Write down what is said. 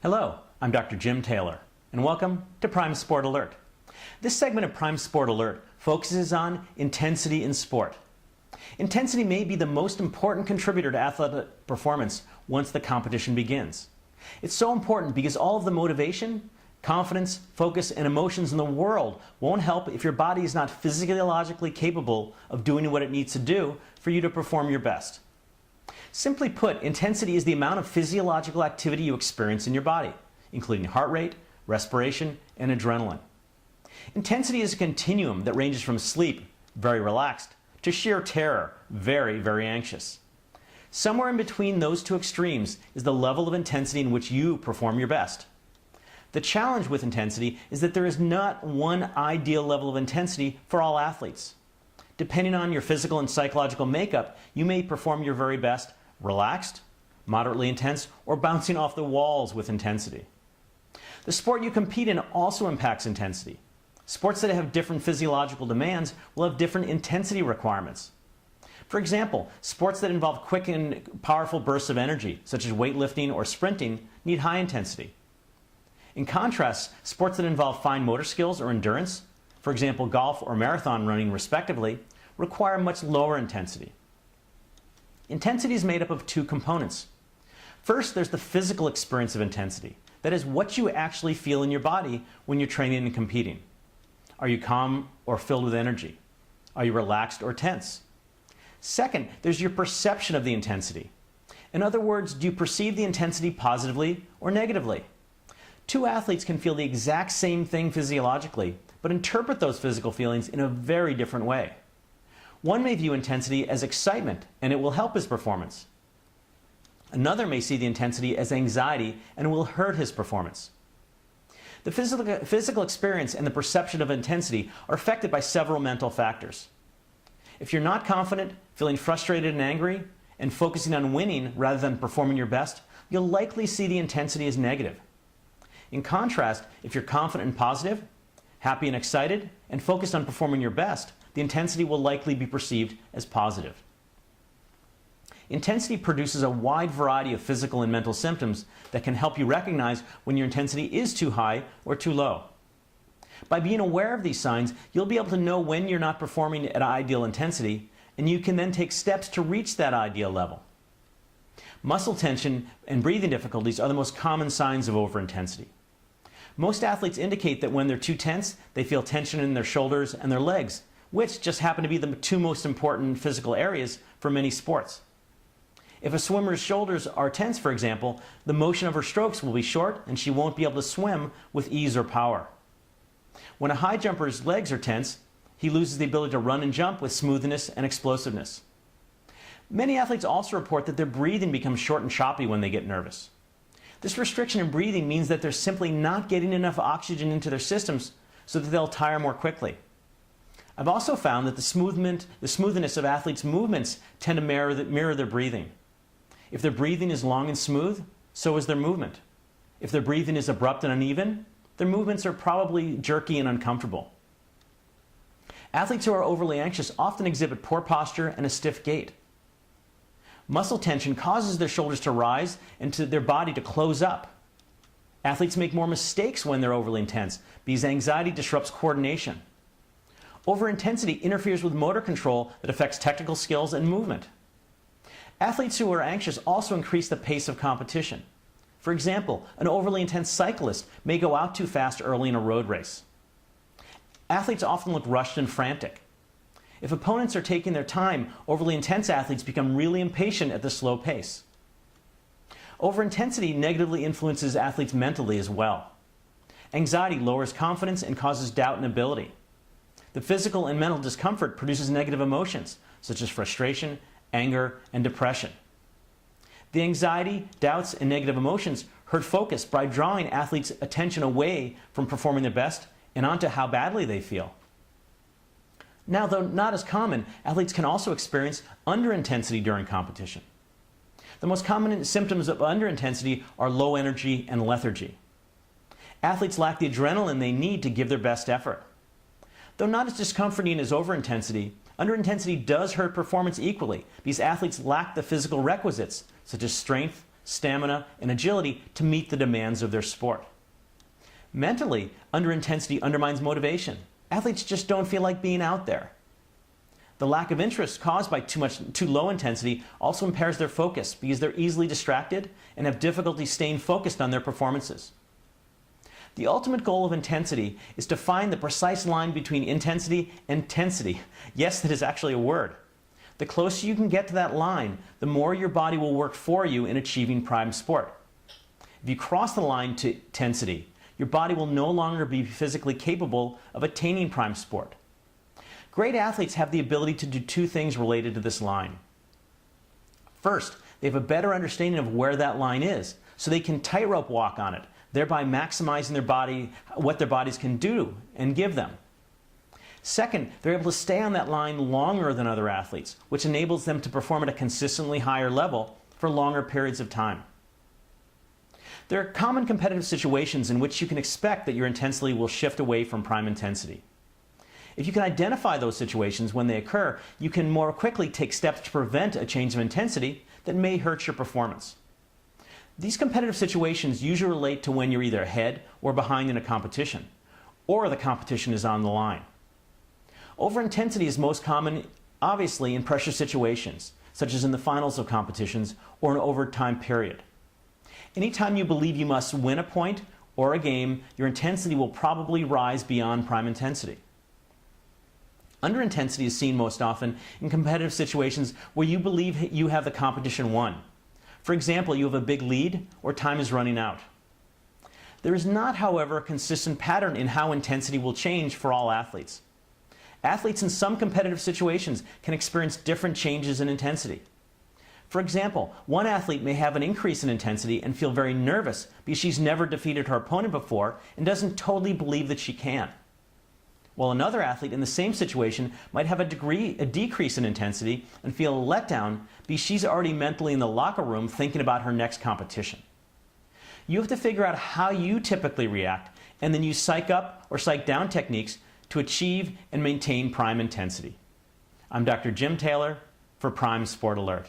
Hello, I'm Dr. Jim Taylor, and welcome to Prime Sport Alert. This segment of Prime Sport Alert focuses on intensity in sport. Intensity may be the most important contributor to athletic performance once the competition begins. It's so important because all of the motivation, confidence, focus, and emotions in the world won't help if your body is not physiologically capable of doing what it needs to do for you to perform your best. Simply put, intensity is the amount of physiological activity you experience in your body, including heart rate, respiration, and adrenaline. Intensity is a continuum that ranges from sleep, very relaxed, to sheer terror, very, very anxious. Somewhere in between those two extremes is the level of intensity in which you perform your best. The challenge with intensity is that there is not one ideal level of intensity for all athletes. Depending on your physical and psychological makeup, you may perform your very best relaxed, moderately intense, or bouncing off the walls with intensity. The sport you compete in also impacts intensity. Sports that have different physiological demands will have different intensity requirements. For example, sports that involve quick and powerful bursts of energy, such as weightlifting or sprinting, need high intensity. In contrast, sports that involve fine motor skills or endurance, for example golf or marathon running respectively, require much lower intensity. Intensity is made up of two components. First, there's the physical experience of intensity. That is, what you actually feel in your body when you're training and competing. Are you calm or filled with energy? Are you relaxed or tense? Second, there's your perception of the intensity. In other words, do you perceive the intensity positively or negatively? Two athletes can feel the exact same thing physiologically, but interpret those physical feelings in a very different way. One may view intensity as excitement, and it will help his performance. Another may see the intensity as anxiety, and it will hurt his performance. The physical experience and the perception of intensity are affected by several mental factors. If you're not confident, feeling frustrated and angry, and focusing on winning rather than performing your best, you'll likely see the intensity as negative. In contrast, if you're confident and positive, happy and excited, and focused on performing your best, the intensity will likely be perceived as positive. Intensity produces a wide variety of physical and mental symptoms that can help you recognize when your intensity is too high or too low. By being aware of these signs, you'll be able to know when you're not performing at ideal intensity, and you can then take steps to reach that ideal level. Muscle tension and breathing difficulties are the most common signs of overintensity. Most athletes indicate that when they're too tense, they feel tension in their shoulders and their legs, which just happen to be the two most important physical areas for many sports. If a swimmer's shoulders are tense, for example, the motion of her strokes will be short and she won't be able to swim with ease or power. When a high jumper's legs are tense, he loses the ability to run and jump with smoothness and explosiveness. Many athletes also report that their breathing becomes short and choppy when they get nervous. This restriction in breathing means that they're simply not getting enough oxygen into their systems so that they'll tire more quickly. I've also found that the smoothness of athletes' movements tend to mirror their breathing. If their breathing is long and smooth, so is their movement. If their breathing is abrupt and uneven, their movements are probably jerky and uncomfortable. Athletes who are overly anxious often exhibit poor posture and a stiff gait. Muscle tension causes their shoulders to rise and to their body to close up. Athletes make more mistakes when they're overly intense because anxiety disrupts coordination. Overintensity interferes with motor control that affects technical skills and movement. Athletes who are anxious also increase the pace of competition. For example, an overly intense cyclist may go out too fast early in a road race. Athletes often look rushed and frantic. If opponents are taking their time, overly intense athletes become really impatient at the slow pace. Overintensity negatively influences athletes mentally as well. Anxiety lowers confidence and causes doubt in ability. The physical and mental discomfort produces negative emotions, such as frustration, anger, and depression. The anxiety, doubts, and negative emotions hurt focus by drawing athletes' attention away from performing their best and onto how badly they feel. Now, though not as common, athletes can also experience underintensity during competition. The most common symptoms of underintensity are low energy and lethargy. Athletes lack the adrenaline they need to give their best effort. Though not as discomforting as overintensity, underintensity does hurt performance equally because athletes lack the physical requisites such as strength, stamina, and agility to meet the demands of their sport. Mentally, underintensity undermines motivation. Athletes just don't feel like being out there. The lack of interest caused by too low intensity also impairs their focus because they're easily distracted and have difficulty staying focused on their performances. The ultimate goal of intensity is to find the precise line between intensity and tensity. Yes, that is actually a word. The closer you can get to that line, the more your body will work for you in achieving prime sport. If you cross the line to tensity, your body will no longer be physically capable of attaining prime sport. Great athletes have the ability to do two things related to this line. First, they have a better understanding of where that line is, so they can tightrope walk on it, thereby maximizing what their bodies can do and give them. Second, they're able to stay on that line longer than other athletes, which enables them to perform at a consistently higher level for longer periods of time. There are common competitive situations in which you can expect that your intensity will shift away from prime intensity. If you can identify those situations when they occur, you can more quickly take steps to prevent a change of intensity that may hurt your performance. These competitive situations usually relate to when you're either ahead or behind in a competition, or the competition is on the line. Overintensity is most common, obviously, in pressure situations, such as in the finals of competitions or an overtime period. Anytime you believe you must win a point or a game, your intensity will probably rise beyond prime intensity. Underintensity is seen most often in competitive situations where you believe you have the competition won. For example, you have a big lead or time is running out. There is not, however, a consistent pattern in how intensity will change for all athletes. Athletes in some competitive situations can experience different changes in intensity. For example, one athlete may have an increase in intensity and feel very nervous because she's never defeated her opponent before and doesn't totally believe that she can. While another athlete in the same situation might have a decrease in intensity and feel a letdown because she's already mentally in the locker room thinking about her next competition. You have to figure out how you typically react and then use psych up or psych down techniques to achieve and maintain prime intensity. I'm Dr. Jim Taylor for Prime Sport Alert.